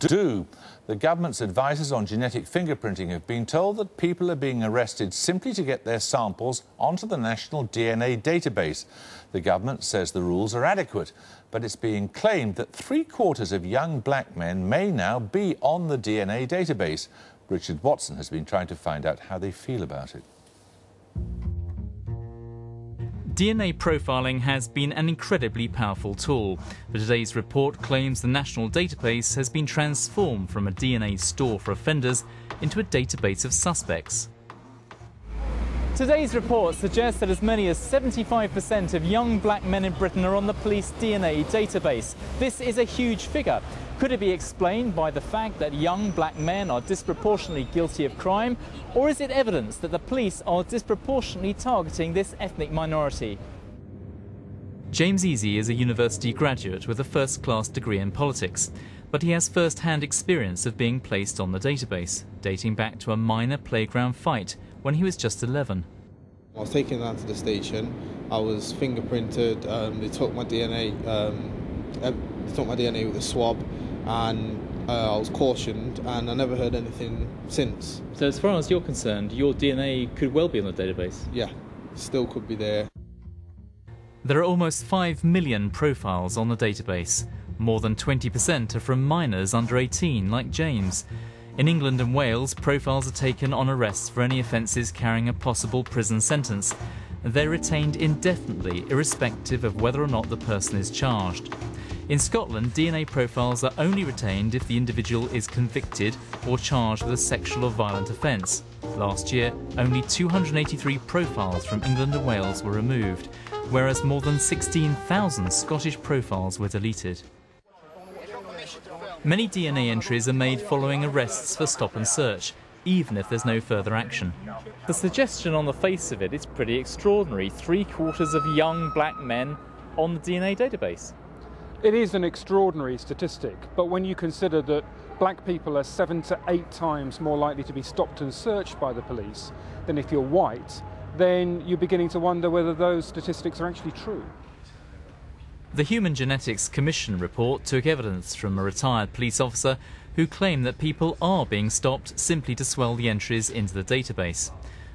The government's advisors on genetic fingerprinting have been told that people are being arrested simply to get their samples onto the national DNA database. The government says the rules are adequate, but it's being claimed that 3/4 of young black men may now be on the DNA database. Richard Watson has been trying to find out how they feel about it. DNA profiling has been an incredibly powerful tool, but today's report claims the national database has been transformed from a DNA store for offenders into a database of suspects. Today's report suggests that as many as 75% of young black men in Britain are on the police DNA database. This is a huge figure. Could it be explained by the fact that young black men are disproportionately guilty of crime, or is it evidence that the police are disproportionately targeting this ethnic minority? James Easy is a university graduate with a first-class degree in politics, but he has first-hand experience of being placed on the database, dating back to a minor playground fight when he was just 11. I was taken down to the station. I was fingerprinted. They took my DNA. They took my DNA with a swab, and I was cautioned, and I never heard anything since. So as far as you're concerned, your DNA could well be on the database? Yeah, still could be there. There are almost 5 million profiles on the database. More than 20% are from minors under 18, like James. In England and Wales, profiles are taken on arrests for any offences carrying a possible prison sentence. They're retained indefinitely, irrespective of whether or not the person is charged. In Scotland, DNA profiles are only retained if the individual is convicted or charged with a sexual or violent offence. Last year, only 283 profiles from England and Wales were removed, whereas more than 16,000 Scottish profiles were deleted. Many DNA entries are made following arrests for stop and search, even if there's no further action. The suggestion on the face of it is pretty extraordinary. 3/4 of young black men on the DNA database. It is an extraordinary statistic, but when you consider that black people are 7 to 8 times more likely to be stopped and searched by the police than if you're white, then you're beginning to wonder whether those statistics are actually true. The Human Genetics Commission report took evidence from a retired police officer who claimed that people are being stopped simply to swell the entries into the database.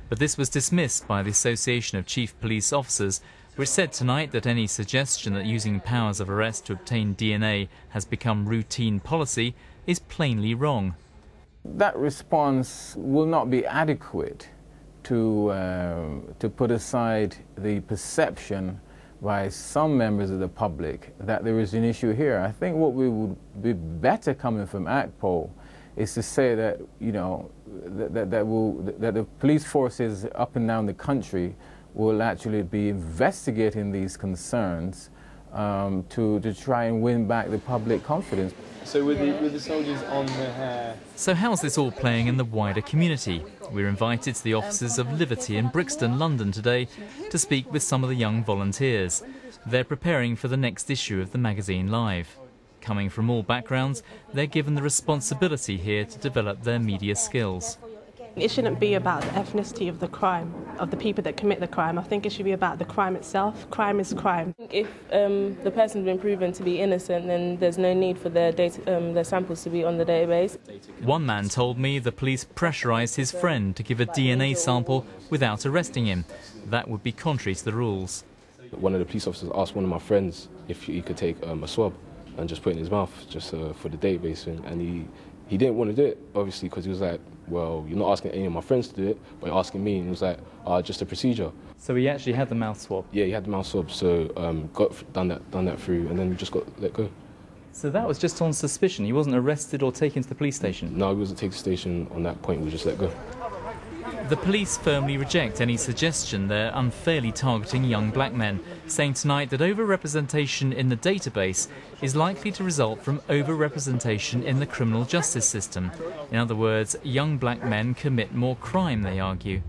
But this was dismissed by the Association of Chief Police Officers, which said tonight that any suggestion that using powers of arrest to obtain DNA has become routine policy is plainly wrong. That response will not be adequate to put aside the perception by some members of the public that there is an issue here. I think what we would be better coming from ACPO is to say that, you know, that the police forces up and down the country will actually be investigating these concerns to try and win back the public confidence. So with the soldiers on the hair... So how's this all playing in the wider community? We're invited to the offices of Liberty in Brixton, London today to speak with some of the young volunteers. They're preparing for the next issue of the magazine Live. Coming from all backgrounds, they're given the responsibility here to develop their media skills. It shouldn't be about the ethnicity of the crime, of the people that commit the crime. I think it should be about the crime itself. Crime is crime. If the person's been proven to be innocent, then there's no need for their samples to be on the database. One man told me the police pressurised his friend to give a DNA sample without arresting him. That would be contrary to the rules. One of the police officers asked one of my friends if he could take a swab and just put it in his mouth just for the database, and he didn't want to do it, obviously, because he was like, well, you're not asking any of my friends to do it, but you're asking me, and he was like, just a procedure. So he actually had the mouth swab? Yeah, he had the mouth swab, so done that through, and then we just got let go. So that was just on suspicion? He wasn't arrested or taken to the police station? No, he wasn't taken to the station on that point, we just let go. The police firmly reject any suggestion they're unfairly targeting young black men, saying tonight that over-representation in the database is likely to result from over-representation in the criminal justice system. In other words, young black men commit more crime, they argue.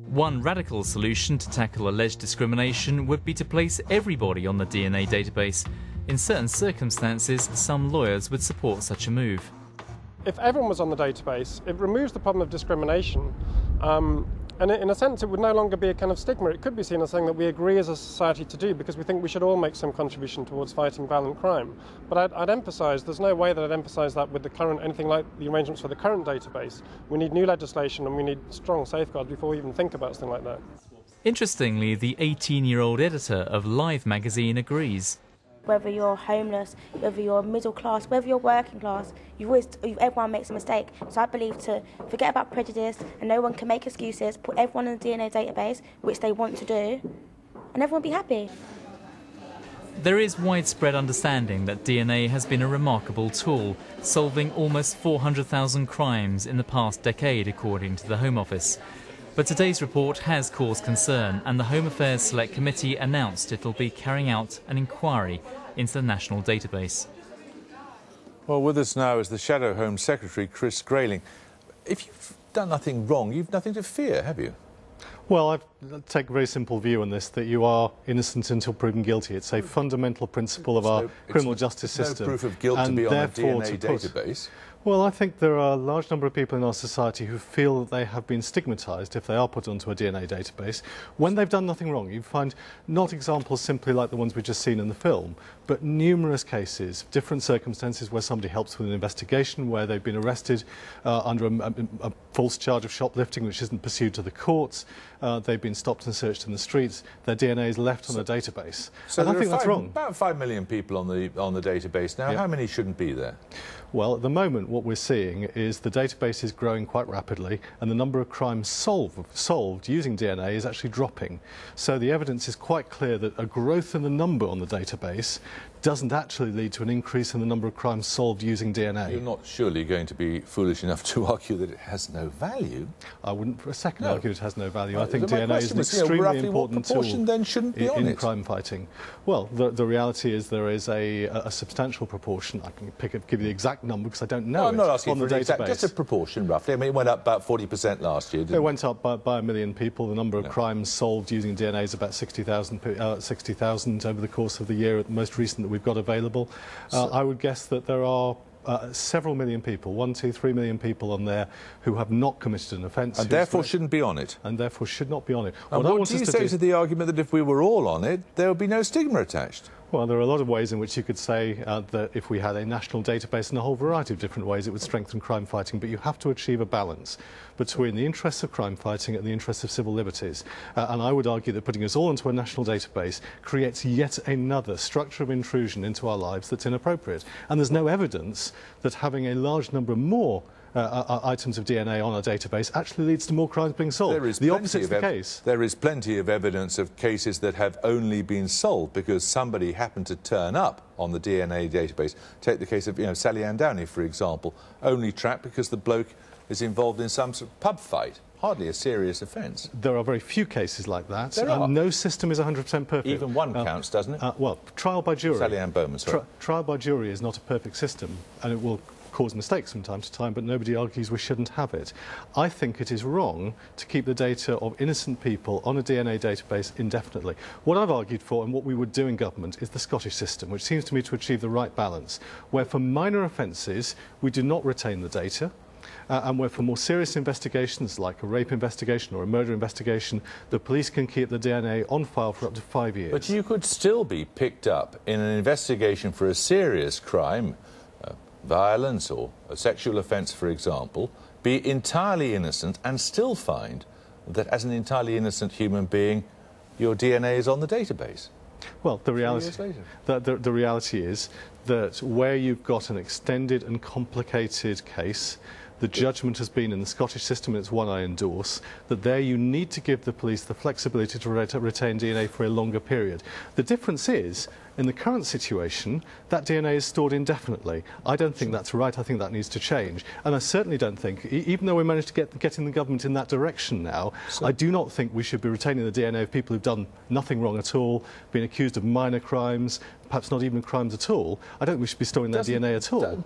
One radical solution to tackle alleged discrimination would be to place everybody on the DNA database. In certain circumstances, some lawyers would support such a move. If everyone was on the database, it removes the problem of discrimination. And in a sense, it would no longer be a kind of stigma. It could be seen as something that we agree as a society to do because we think we should all make some contribution towards fighting violent crime. But I'd emphasise, there's no way that I'd emphasise that with the current, anything like the arrangements for the current database. We need new legislation and we need strong safeguards before we even think about something like that. Interestingly, the 18-year-old editor of Live magazine agrees. Whether you're homeless, whether you're middle class, whether you're working class, everyone makes a mistake. So I believe to forget about prejudice and no one can make excuses, put everyone in a DNA database, which they want to do, and everyone will be happy. There is widespread understanding that DNA has been a remarkable tool, solving almost 400,000 crimes in the past decade, according to the Home Office. But today's report has caused concern, and the Home Affairs Select Committee announced it will be carrying out an inquiry into the national database. Well, with us now is the Shadow Home Secretary, Chris Grayling. If you've done nothing wrong, you've nothing to fear, have you? Well, I take a very simple view on this, that you are innocent until proven guilty. It's a fundamental principle of our criminal justice system. No proof of guilt to be on a DNA database. Well, I think there are a large number of people in our society who feel that they have been stigmatised if they are put onto a DNA database when they've done nothing wrong. You find not examples simply like the ones we've just seen in the film, but numerous cases, different circumstances where somebody helps with an investigation, where they've been arrested under a false charge of shoplifting which isn't pursued to the courts, they've been stopped and searched in the streets, their DNA is left on a database. So and I think that's wrong. About 5 million people on the database now. Yeah. How many shouldn't be there? Well, at the moment, what we're seeing is the database is growing quite rapidly, and the number of crimes solved using DNA is actually dropping. So the evidence is quite clear that a growth in the number on the database doesn't actually lead to an increase in the number of crimes solved using DNA. You're not surely going to be foolish enough to argue that it has no value? I wouldn't for a second argue it has no value. I think DNA is an extremely important tool then shouldn't be in crime fighting. Well, the reality is there is a substantial proportion. I can give you the exact number because I don't know I'm not asking on for the an database. Just a proportion, roughly. I mean, it went up about 40% last year, didn't it? It went up by 1 million people. The number of crimes solved using DNA is about 60,000 over the course of the year, at the most recent that we've got available. I would guess that there are several million people, 1, 2, 3 million people on there who have not committed an offence. And therefore shouldn't be on it. And therefore should not be on it. And what do you say to the argument that if we were all on it, there would be no stigma attached? Well, there are a lot of ways in which you could say that if we had a national database in a whole variety of different ways, it would strengthen crime fighting, but you have to achieve a balance between the interests of crime fighting and the interests of civil liberties. And I would argue that putting us all into a national database creates yet another structure of intrusion into our lives that's inappropriate. And there's no evidence that having a large number more items of DNA on a database actually leads to more crimes being solved. The opposite is the case. There is plenty of evidence of cases that have only been solved because somebody happened to turn up on the DNA database. Take the case of, Sally Ann Downey, for example, only trapped because the bloke is involved in some sort of pub fight. Hardly a serious offence. There are very few cases like that. There are. No system is 100% perfect. Even one counts, doesn't it? Well, trial by jury. Sally Ann Bowman, sorry. Trial by jury is not a perfect system, and it will cause mistakes from time to time, but nobody argues we shouldn't have it. I think it is wrong to keep the data of innocent people on a DNA database indefinitely. What I've argued for and what we would do in government is the Scottish system, which seems to me to achieve the right balance, where for minor offences we do not retain the data, and where for more serious investigations like a rape investigation or a murder investigation, the police can keep the DNA on file for up to 5 years. But you could still be picked up in an investigation for a serious crime, violence or a sexual offence, for example, be entirely innocent and still find that as an entirely innocent human being, your DNA is on the database. Well, the reality is that where you've got an extended and complicated case, the judgment has been in the Scottish system, and it's one I endorse, that there you need to give the police the flexibility to retain DNA for a longer period. The difference is, in the current situation, that DNA is stored indefinitely. I don't think that's right. I think that needs to change. And I certainly don't think, even though we managed to get in the government in that direction now, I do not think we should be retaining the DNA of people who've done nothing wrong at all, been accused of minor crimes, perhaps not even crimes at all. I don't think we should be storing that DNA at all.